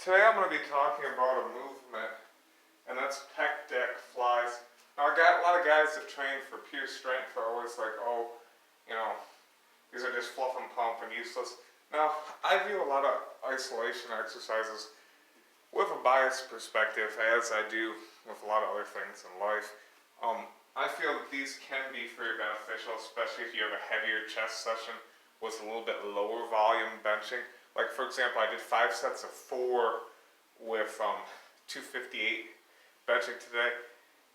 today I'm going to be talking about a movement, and that's pec deck flies. Now, I got a lot of guys that train for pure strength are always like, oh, you know, these are just fluff and pump and useless. Now, I view a lot of isolation exercises with a biased perspective, as I do with a lot of other things in life. I feel that these can be very beneficial, especially if you have a heavier chest session with a little bit lower volume benching. Like, for example, I did 5 sets of 4 with 258 benching today,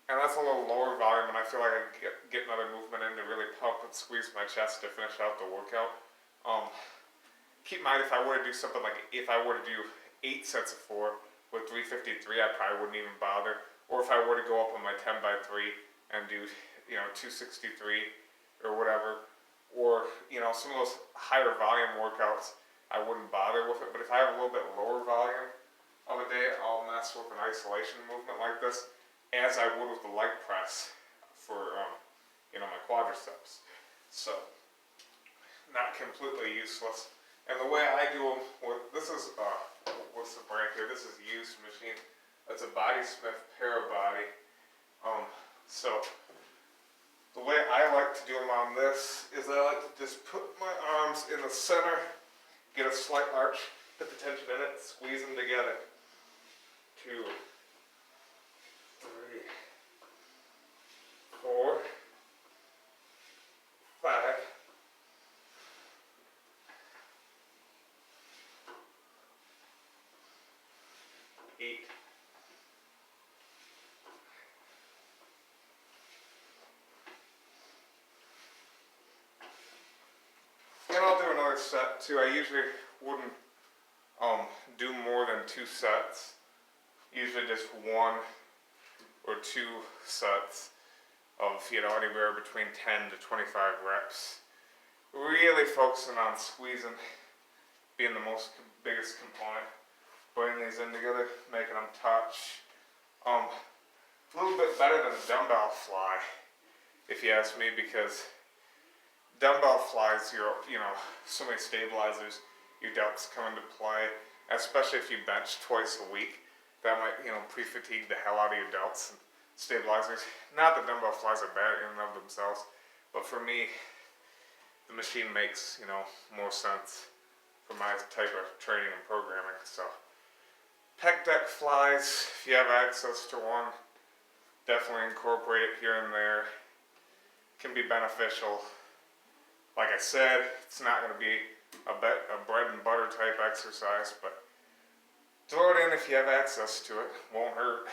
and that's a little lower volume, and I feel like I can get another movement in to really pump and squeeze my chest to finish out the workout. Keep in mind, if I were to do something like, if I were to do 8 sets of 4 with 353, I probably wouldn't even bother. Or if I were to go up on my 10 by 3 and do, 263 or whatever, or, some of those higher volume workouts, I wouldn't bother with it. But if I have a little bit lower volume of a day, I'll mess with an isolation movement like this, as I would with the leg press for, my quadriceps. So, not completely useless. And the way I do them, this is, what's the brand here? This is Used Machine. It's a Bodysmith Parabody. So, the way I like to do them on this is I like to just put my arms in the center, get a slight arch, put the tension in it, squeeze them together. 2, 3, 4, 5, 8, and I'll do another set too. I usually wouldn't do more than 2 sets. Usually just 1 or 2 sets of anywhere between 10 to 25 reps. Really focusing on squeezing being the biggest component. Putting these in together, making them touch. A little bit better than a dumbbell fly, if you ask me, because dumbbell flies, so many stabilizers, your delts come into play, especially if you bench twice a week. That might, pre-fatigue the hell out of your delts and stabilizers. Not that dumbbell flies are bad in and of themselves, but for me, the machine makes, more sense for my type of training and programming. So, pec deck flies, if you have access to one, definitely incorporate it here and there. Can be beneficial. Like I said, it's not going to be a bread and butter type exercise, but throw it in if you have access to it. Won't hurt.